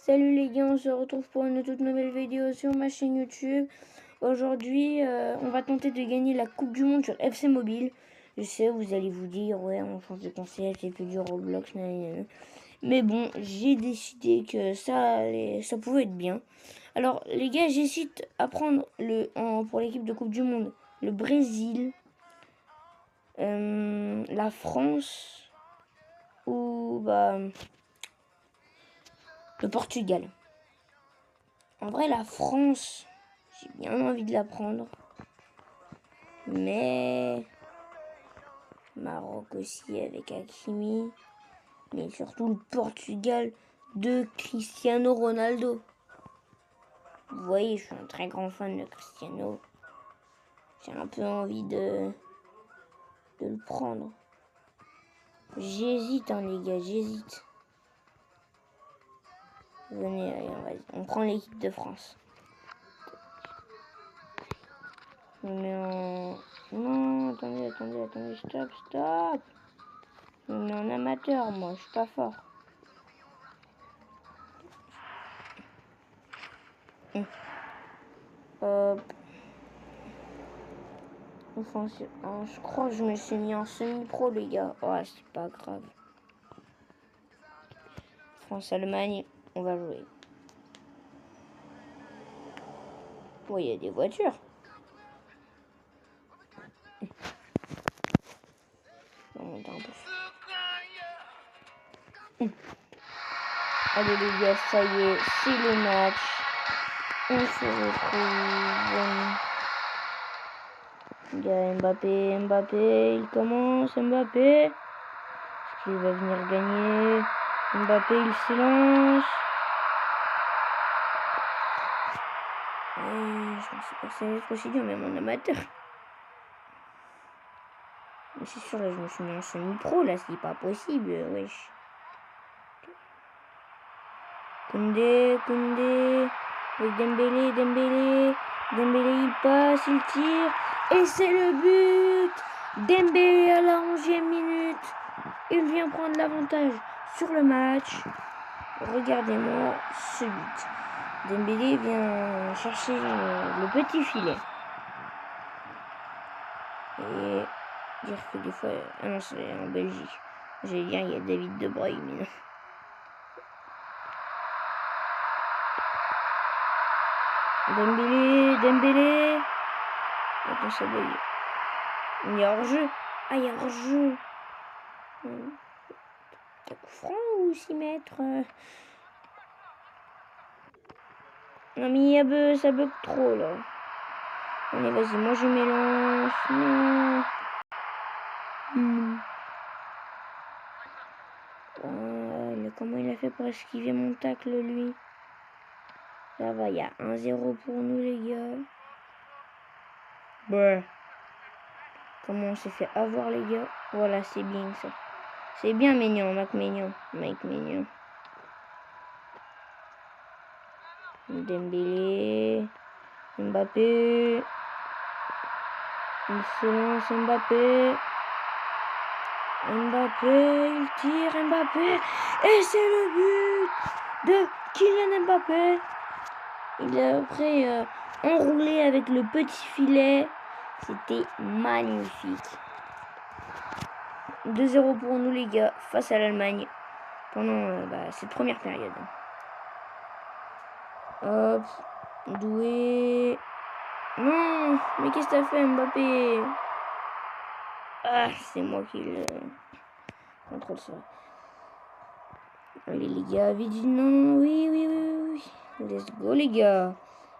Salut les gars, on se retrouve pour une toute nouvelle vidéo sur ma chaîne YouTube. Aujourd'hui, on va tenter de gagner la Coupe du Monde sur FC Mobile. Je sais, vous allez vous dire, ouais, on change de concept, c'est plus du Roblox, nanana. Mais bon, j'ai décidé que ça pouvait être bien. Alors, les gars, j'hésite à prendre pour l'équipe de Coupe du Monde le Brésil, la France ou le Portugal. En vrai, la France, j'ai bien envie de la prendre. Mais Maroc aussi avec Hakimi. Mais surtout le Portugal de Cristiano Ronaldo. Vous voyez, je suis un très grand fan de Cristiano. J'ai un peu envie de le prendre. J'hésite, hein, les gars, j'hésite. Venez, allez, on prend l'équipe de France. Mais non, attendez, stop. Je me mets en amateur, moi, je suis pas fort. Hop. Je crois que je me suis mis en semi-pro, les gars. Oh, c'est pas grave. France-Allemagne, on va jouer. Oh, il y a des voitures. On va un peu. Allez les gars, ça y est, c'est le match. On se retrouve. Il y a Mbappé, il commence, Mbappé. Est-ce qu'il va venir gagner? Mbappé, il s'élance. Je ne sais pas si c'est possible, même en amateur. Mais c'est sûr, là, je me suis mis en semi-pro, là, c'est pas possible, wesh. Koundé, avec Dembélé, il passe, il tire, et c'est le but. Dembélé à la 11e minute, il vient prendre l'avantage sur le match. Regardez-moi ce but. Dembélé vient chercher le petit filet. Et dire que des fois... Ah non, c'est en Belgique. J'allais dire, il y a David De Bruyne, mais non. Dembélé. Attends, ça bug. Il y a hors-jeu. Ah, il y a hors-jeu. T'as coup franc ou 6 mètres Non, mais ça bug trop, là. Allez, vas-y, moi je m'élance. Comment il a fait pour esquiver mon tacle, lui? Ça va, il y a 1-0 pour nous, les gars. Ouais. Comment on s'est fait avoir, les gars? Voilà, c'est bien ça. C'est bien mignon, Mike Mignon. Dembélé. Mbappé. Il se lance, Mbappé. Il tire, Mbappé. Et c'est le but de Kylian Mbappé. Il a après enroulé avec le petit filet. C'était magnifique. 2-0 pour nous, les gars, face à l'Allemagne pendant cette première période. Hop, Doué. Non, mais qu'est-ce que t'as fait, Mbappé? Ah, c'est moi qui le contrôle ça. Allez, les gars, vite, non, oui. Let's go, les gars.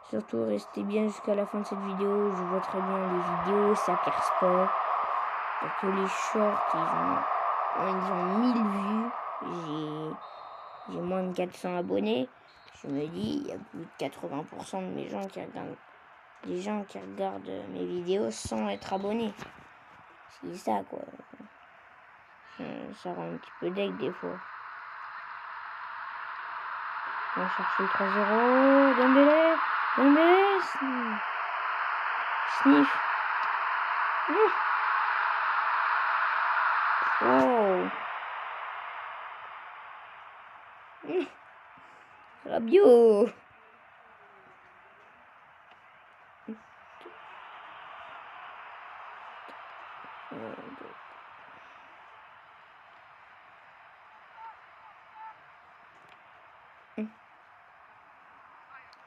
Surtout, restez bien jusqu'à la fin de cette vidéo. Je vois très bien les vidéos, ça perce pas. Parce que les shorts, ils ont 1000 vues. J'ai moins de 400 abonnés. Je me dis, il y a plus de 80% de mes gens qui regardent, des gens qui regardent mes vidéos sans être abonnés. C'est ça, quoi. Ça rend un petit peu deck des fois. On va chercher le 3-0. Dembélé. Sniff. Oh. Rabiot.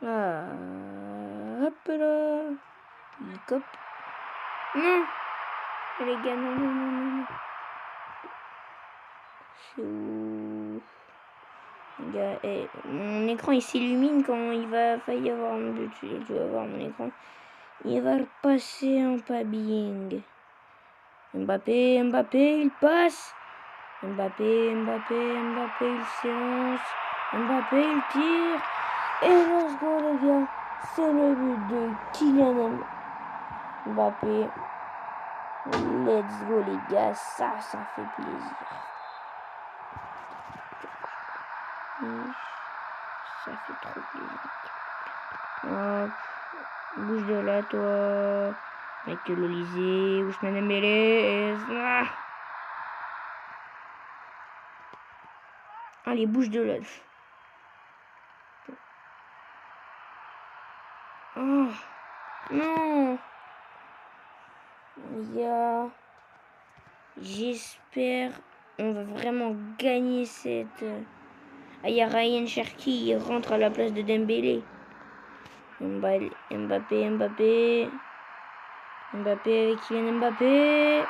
Ah, hop là. Il cope. Non. Les gars, non, non, non, non. C'est où? Les gars, mon écran il s'illumine quand il va faillir y avoir un but. Tu vas voir mon écran. Il va repasser en pabbing. Mbappé, Mbappé, il passe. Mbappé, Mbappé, Mbappé, il s'élance. Mbappé, il tire. Et let's go les gars. C'est le but de Kylian Mbappé. Let's go les gars. Ça fait plaisir. Ça fait trop plaisir. Bouge de là toi. Michael Olysée, Ousmane Dembélé. Et... Allez, bouge de là. Oh, non. J'espère on va vraiment gagner cette... Ah, il y a Ryan Cherki, il rentre à la place de Dembélé. Mbappé, Mbappé. Mbappé avec Kylian Mbappé.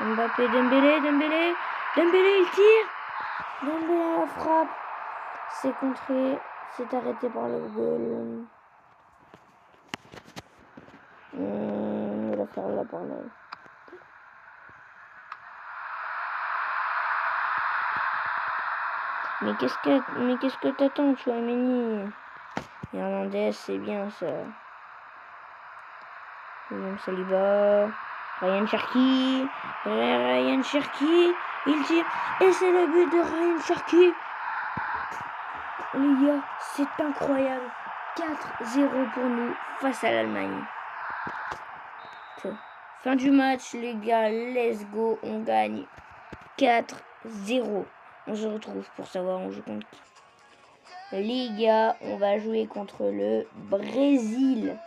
Mbappé, Dembélé. Dembélé, il tire. Dembélé, la frappe. C'est contré. C'est arrêté par le goal. On va faire là par là. Mais qu'est-ce que t'attends, Chouameni? Hernandez, c'est bien ça. William Saliba. Ryan Cherki. Il tire. Et c'est le but de Ryan Cherki. Les gars, c'est incroyable. 4-0 pour nous face à l'Allemagne. Fin du match, les gars. Let's go. On gagne 4-0. On se retrouve pour savoir on joue contre qui. Les gars, on va jouer contre le Brésil.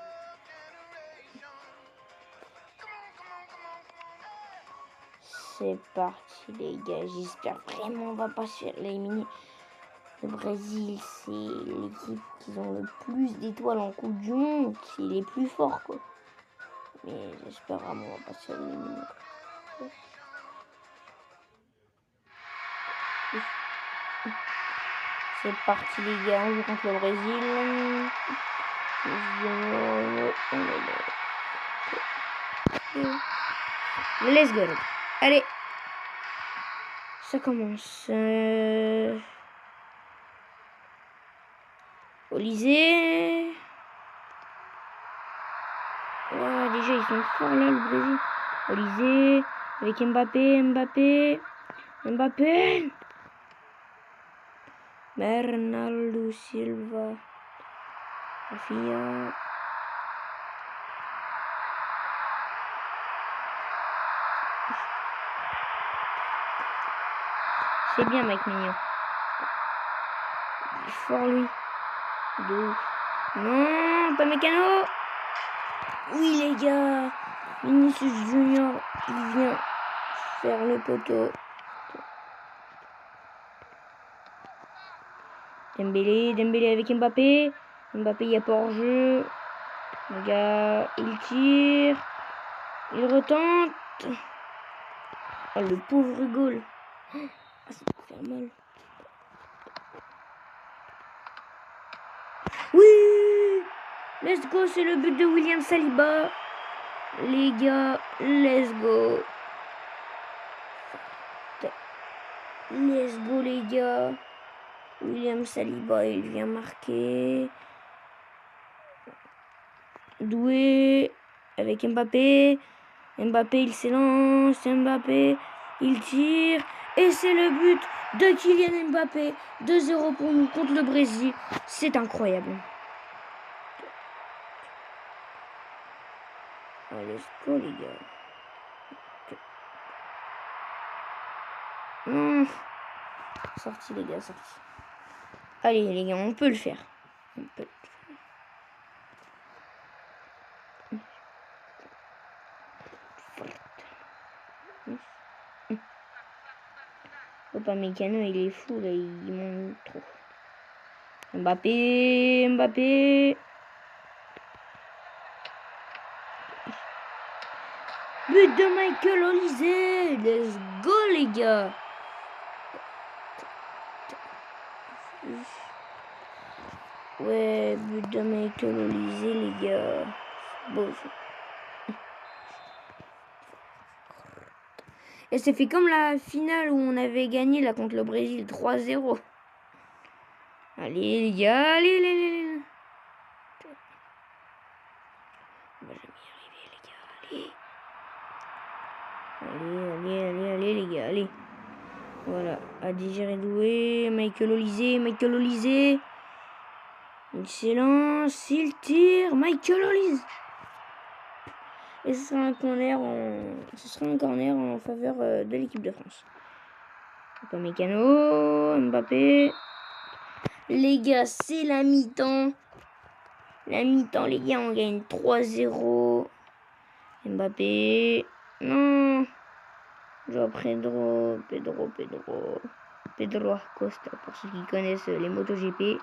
C'est parti les gars, j'espère vraiment on va pas se faire éliminer. Le Brésil, c'est l'équipe qui ont le plus d'étoiles en Coupe du Monde. C'est les plus forts quoi. Mais j'espère vraiment on va pas se faire éliminer. C'est parti les gars, on joue contre le Brésil. Let's go. Allez. Ça commence. Olysée. Ouais, déjà, ils sont forts là, le Brésil. Olysée. Avec Mbappé. Bernardo Silva. Rafinha. C'est bien, mec mignon. Il est fort, lui. Non, pas Mécano. Oui, les gars. Vinicius Junior, il vient faire le poteau. Dembélé avec Mbappé. Mbappé, il n'y a pas hors-jeu. Les gars, il tire. Il retente. Oh, le pauvre goal. Ah, ça va faire mal. Oui! Let's go, c'est le but de William Saliba. Les gars, let's go. Let's go, les gars. William Saliba, il vient marquer. Doué avec Mbappé. Mbappé, il s'élance. Mbappé, il tire. Et c'est le but de Kylian Mbappé. 2-0 pour nous contre le Brésil. C'est incroyable. Allez, let's go, les gars. Sorti, les gars, sorti. Allez les gars, on peut le faire. On peut. Upamecano, il est fou là, il monte trop. Mbappé. But de Michael Olise. Let's go les gars. Ouais, but de Michael Olise les gars. Beau ça. Et c'est fait comme la finale où on avait gagné là contre le Brésil 3-0. Allez les gars, allez. On va jamais y arriver les gars, allez les gars, allez. Voilà, à Désiré Doué, Michael Olise. Excellent, s'il tire, Michael Olise. Et ce sera un corner en faveur de l'équipe de France. Upamecano, Mbappé. Les gars, c'est la mi-temps. La mi-temps, les gars, on gagne 3-0. Mbappé. Non. Joao Pedro Acosta, pour ceux qui connaissent les MotoGP.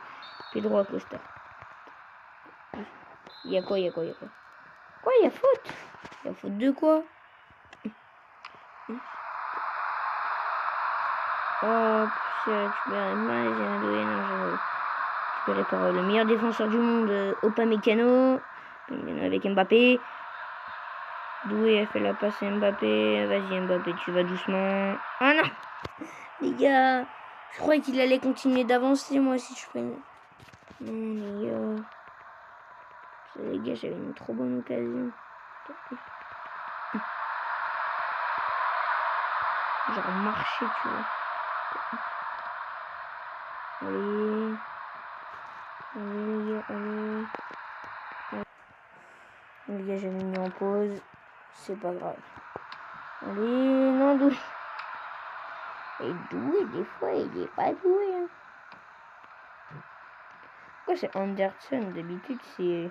Pedro Acosta. Il y a quoi? Quoi, il y a faute? Il y a faute de quoi? Oh, tu récupéré par le meilleur défenseur du monde, Upamecano, avec Mbappé. Doué a fait la passe à Mbappé. Vas-y Mbappé, tu vas doucement. Ah non, les gars, je croyais qu'il allait continuer d'avancer, moi si je prenais. Non les gars, j'avais une trop bonne occasion. Genre marcher, tu vois. Allez les gars, allez. Les gars, j'avais mis en pause. C'est pas grave. Allez, non, Doué. Et Doué, des fois, il est pas doué. Hein. Pourquoi c'est Anderson? D'habitude, c'est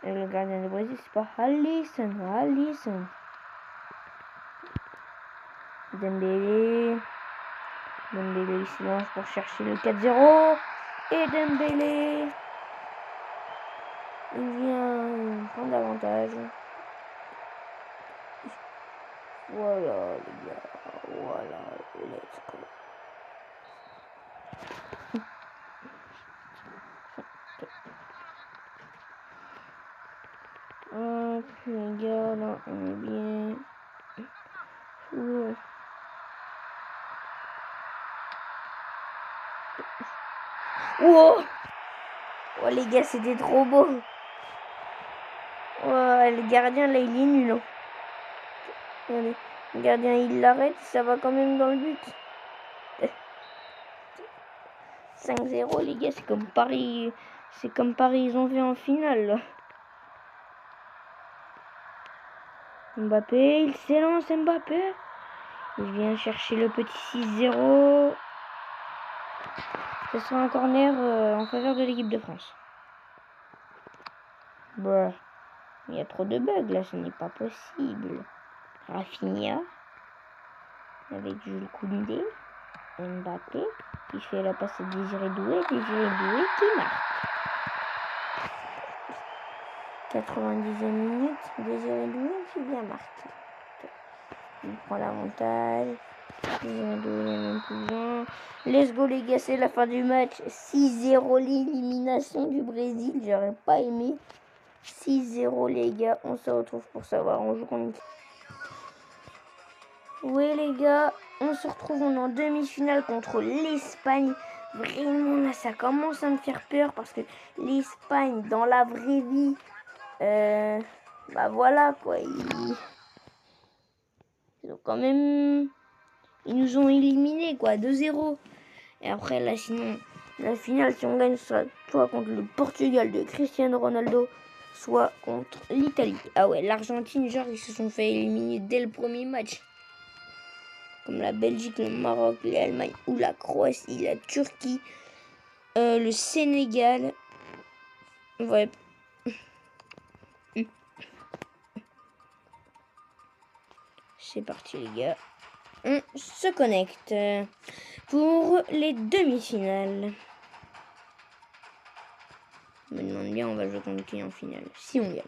le gardien de Brésil, c'est pas Alisson. Dembélé, il se lance pour chercher le 4-0. Et Dembélé, il vient prendre l'avantage. Voilà les gars, voilà, let's go. Hop, les gars, là, on est bien. Wow! Oh les gars, c'était trop beau. Oh, le gardien là, il est nul. Hein. Regardez, le gardien il l'arrête, ça va quand même dans le but. 5-0 les gars, c'est comme Paris, ils ont fait en finale. Là. Mbappé, il s'élance Mbappé. Il vient chercher le petit 6-0. Ce sera un corner en faveur de l'équipe de France. Bah, il y a trop de bugs là, ce n'est pas possible. Rafinha avec Jules Koundé. Mbappé qui fait la passe à Désiré Doué qui marque. 90e minute, Désiré Doué qui vient marquer. Il prend l'avantage. Désiré Doué même plus besoin. Let's go les gars, c'est la fin du match. 6-0 l'élimination du Brésil, j'aurais pas aimé. 6-0 les gars, on se retrouve pour savoir, on joue contre... Oui les gars, on se retrouve en demi-finale contre l'Espagne. Vraiment là ça commence à me faire peur parce que l'Espagne dans la vraie vie, bah voilà quoi, ils ont quand même, ils nous ont éliminés quoi, 2-0. Et après là sinon, la finale si on gagne ce sera soit contre le Portugal de Cristiano Ronaldo, soit contre l'Italie. Ah ouais, l'Argentine genre ils se sont fait éliminer dès le premier match. Comme la Belgique, le Maroc, l'Allemagne ou la Croatie, la Turquie. Le Sénégal. Ouais. C'est parti les gars. On se connecte pour les demi-finales. Je me demande bien, on va jouer contre qui en finale. Si on gagne.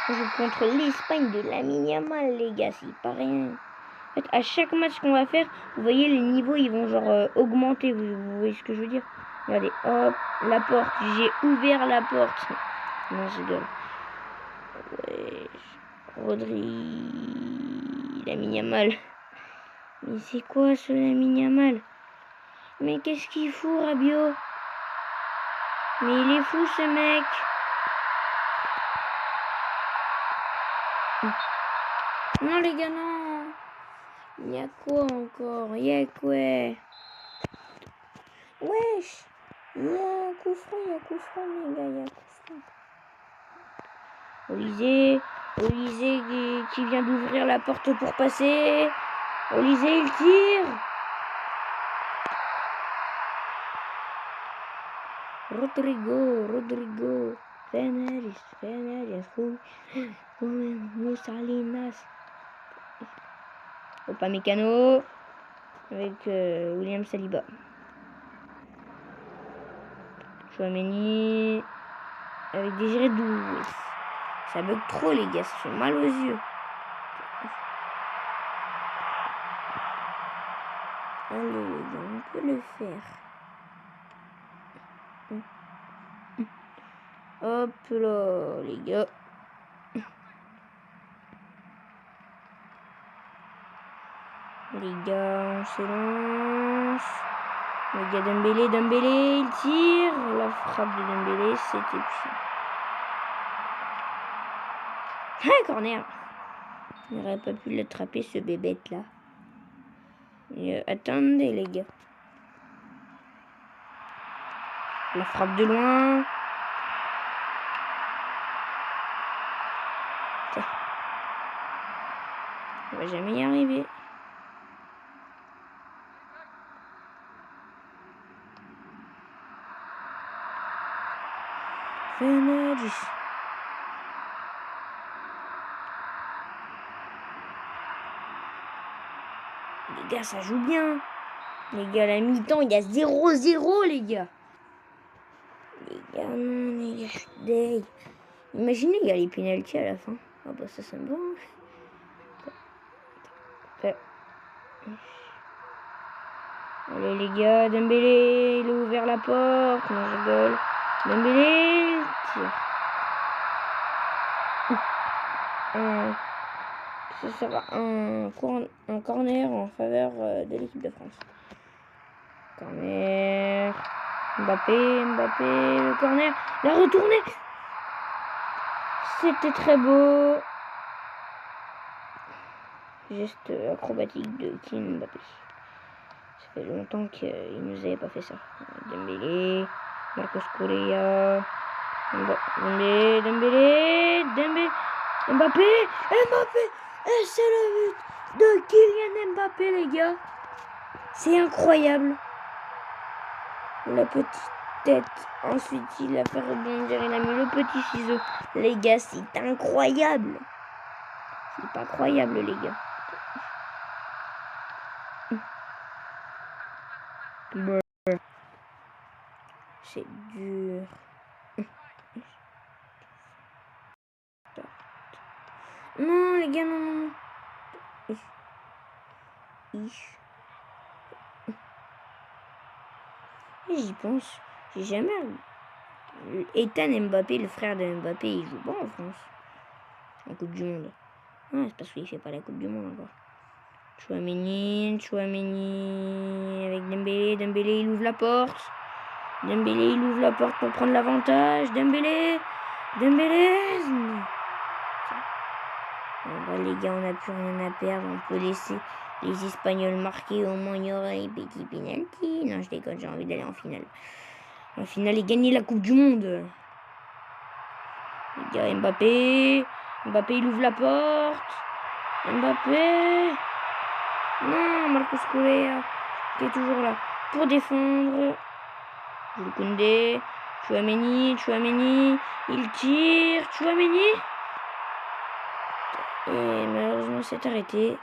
On joue contre l'Espagne de Lamine Yamal, les gars, c'est pas rien. En fait, à chaque match qu'on va faire, vous voyez, les niveaux, ils vont genre augmenter. Vous voyez ce que je veux dire? Regardez, hop, la porte. J'ai ouvert la porte. Non, je rigole. Ouais. Rodri. Lamine Yamal. Mais c'est quoi ce Lamine Yamal? Mais qu'est-ce qu'il fout, Rabiot? Mais il est fou, ce mec. Non, les gars, non. Il y a quoi encore? Il y a quoi? Wesh. Il y a un coup franc, les gars, il y a un coup franc. Olysée qui vient d'ouvrir la porte pour passer. Olysée, il tire. Rodrigo. Fernandes, Salinas. Upamecano avec William Saliba. Chouameni avec Désiré Doué. Ça bug trop les gars, ça fait mal aux yeux. Allez les gars, on peut le faire. Hop là les gars. Les gars, on se lance. Les gars, Dembélé, il tire. La frappe de Dembélé, c'était pire. Ah, corner. Il n'aurait pas pu l'attraper, ce bébête là. Attendez les gars. La frappe de loin. On va jamais y arriver. Fernandes. Les gars, ça joue bien. Les gars, à la mi-temps, il y a 0-0, les gars. Les gars, non, les gars, je suis deg. Imaginez, il y a les pénaltys à la fin. Ah bah ça me va. Allez les gars, Dembélé, il a ouvert la porte. Non, je rigole. Dembélé, tire. Ce sera un corner en faveur de l'équipe de France. Corner. Mbappé, le corner. La retournée. C'était très beau. Geste acrobatique de Kylian Mbappé. Ça fait longtemps qu'il nous avait pas fait ça. Dembélé, Marcos Correa, Dembélé, Mbappé. Et c'est le but de Kylian Mbappé, les gars. C'est incroyable. La petite tête. Ensuite, il a fait rebondir. Il a mis le petit ciseau. Les gars, c'est incroyable. C'est pas croyable, les gars. C'est dur. Non, les gars, non. J'y pense. J'ai jamais... Ethan Mbappé, le frère de Mbappé, il joue pas en France. En Coupe du Monde. Ah, c'est parce qu'il fait pas la Coupe du Monde encore. Chouameni avec Dembélé, il ouvre la porte. Dembélé, il ouvre la porte pour prendre l'avantage. Dembélé. Bon, bah, les gars, on n'a plus rien à perdre. On peut laisser les Espagnols marquer. Au moins, il y aura les petits penalty. Non, je déconne, j'ai envie d'aller en finale. En finale, et gagner la Coupe du Monde. Les gars, Mbappé, il ouvre la porte. Mbappé. Non, Marcos Correa qui est toujours là pour défendre. Jules Koundé. Chouameni. Il tire. Chouameni. Et malheureusement, c'est arrêté.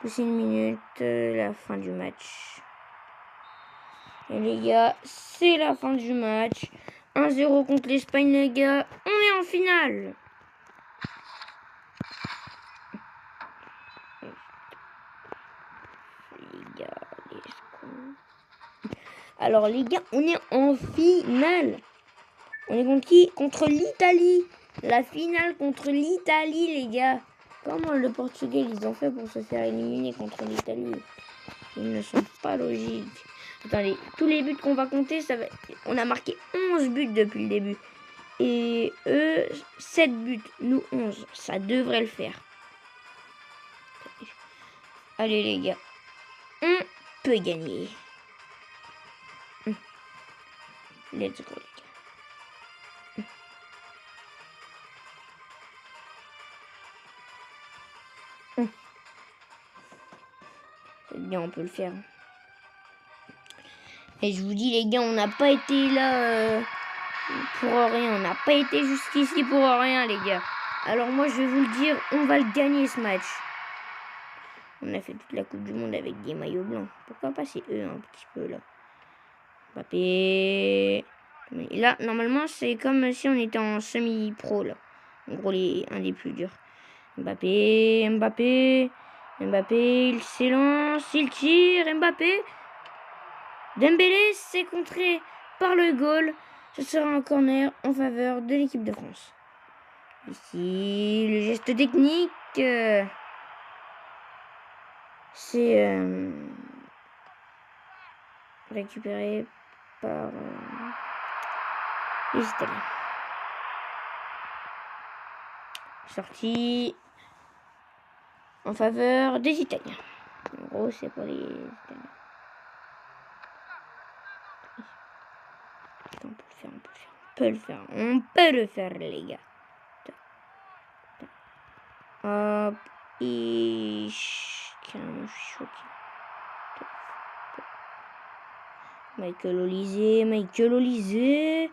Plus une minute, la fin du match. Et les gars, c'est la fin du match. 1-0 contre l'Espagne, les gars. On est en finale. Les gars, alors les gars, on est en finale. On est contre qui? Contre l'Italie. La finale contre l'Italie, les gars. Comment le Portugal, ils ont fait pour se faire éliminer contre l'Italie? Ils ne sont pas logiques. Attendez, tous les buts qu'on va compter, ça va... on a marqué 11 buts depuis le début. Et eux, 7 buts. Nous, 11. Ça devrait le faire. Allez, les gars. On peut gagner. Let's go, les gars. C'est bien, on peut le faire. Et je vous dis, les gars, on n'a pas été là pour rien. On n'a pas été jusqu'ici pour rien, les gars. Alors moi, je vais vous le dire, on va le gagner, ce match. On a fait toute la Coupe du Monde avec des maillots blancs. Pourquoi pas c'est eux, un petit peu, là. Mbappé. Là, normalement, c'est comme si on était en semi-pro, là. En gros, un des plus durs. Mbappé, il s'élance, il tire, Mbappé. Dembélé, c'est contré par le goal. Ce sera un corner en faveur de l'équipe de France. Ici, le geste technique, c'est récupéré par les Italiens. Sortie en faveur des Italiens. En gros, c'est pour les Italiens. On peut le faire, les gars. Hop. Carrément, je suis choqué. Michael Olysée.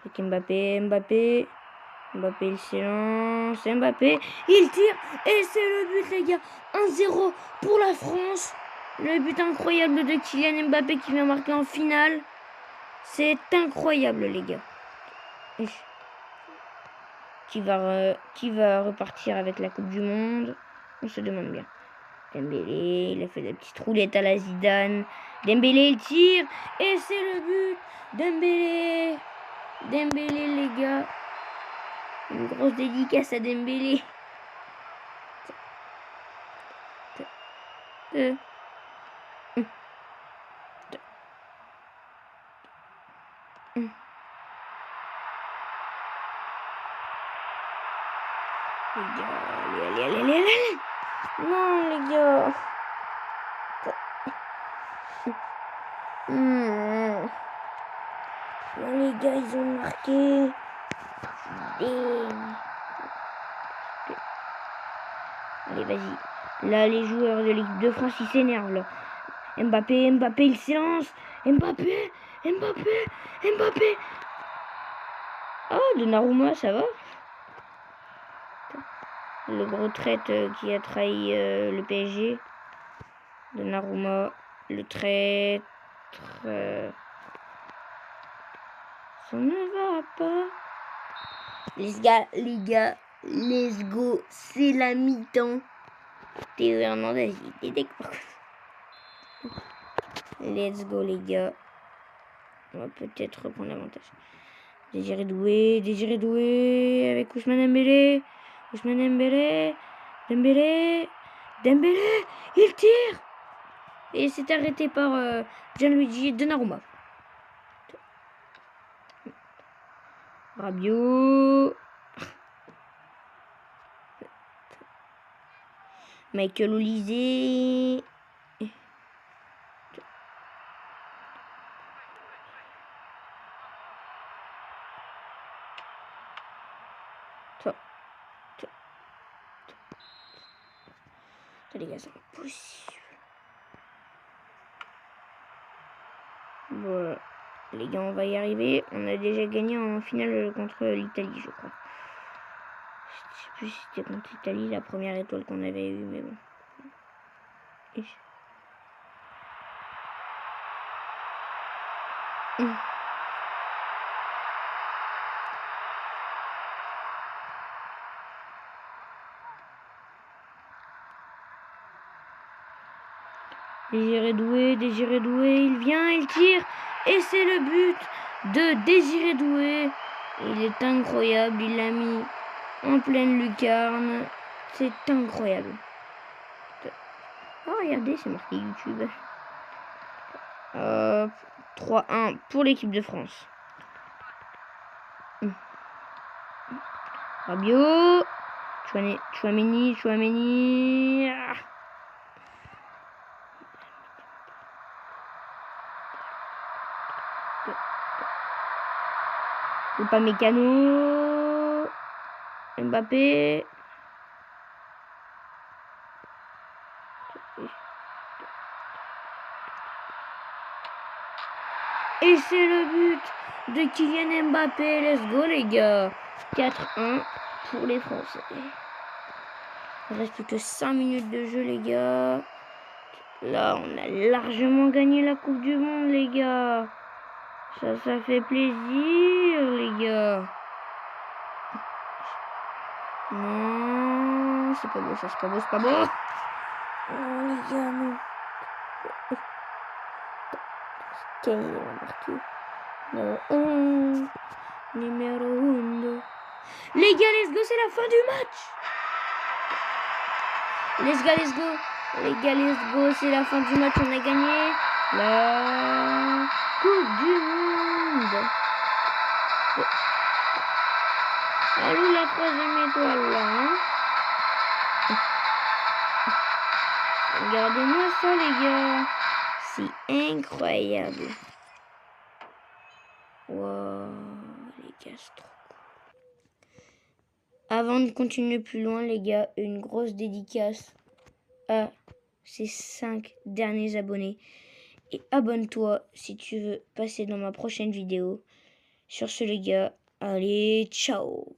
Avec Mbappé, il s'élance. Mbappé, il tire. Et c'est le but, les gars. 1-0 pour la France. Le but incroyable de Kylian Mbappé qui vient marquer en finale. C'est incroyable, les gars. Qui va repartir avec la Coupe du Monde? On se demande bien. Dembélé, il a fait des petites roulettes à la Zidane. Dembélé, il tire. Et c'est le but. Dembélé, les gars. Une grosse dédicace à Dembélé. Les gars, allez. Non, les gars. Non, les gars, ils ont marqué. Allez, vas-y. Là, les joueurs de l'équipe de France, ils s'énervent, là. Mbappé, il s'élance. Mbappé. Oh, Donnarumma, ça va? Le gros traître qui a trahi le PSG. Donnarumma, le traître. Ça ne va pas. Les gars, let's go. C'est la mi-temps. Théo Hernandez, il était quoi? Let's go, les gars. On va peut-être reprendre l'avantage. Désiré Doué avec Ousmane Dembélé. Dembélé, il tire. Et c'est arrêté par Gianluigi Donnarumma. Rabiot. Michael Olysée. Les gars, c'est impossible. Bon, les gars, on va y arriver. On a déjà gagné en finale contre l'Italie, je crois. Je sais plus si c'était contre l'Italie, la première étoile qu'on avait eue, mais bon. Désiré Doué, il vient, il tire, et c'est le but de Désiré Doué. Il est incroyable, il l'a mis en pleine lucarne, c'est incroyable. Oh regardez, c'est marqué YouTube. 3-1 pour l'équipe de France. Rabiot, Chouameni. Ah. Upamecano, Mbappé. Et c'est le but de Kylian Mbappé. Let's go les gars. 4-1 pour les Français. Il ne reste plus que 5 minutes de jeu les gars. Là on a largement gagné la Coupe du Monde les gars. Ça fait plaisir les gars. Non, c'est pas beau ça, c'est pas beau. Non les gars, non. Quel il a marqué? Numéro 1. Les gars, let's go, c'est la fin du match. Let's go. Les gars, let's go, c'est la fin du match. On a gagné la Coupe du Monde. Allô, la 3e étoile là, hein? Regardez-moi ça, les gars. C'est incroyable. Wow, les gars, c'est trop cool. Avant de continuer plus loin, les gars, une grosse dédicace à ces 5 derniers abonnés. Et abonne-toi si tu veux passer dans ma prochaine vidéo. Sur ce, les gars, allez, ciao!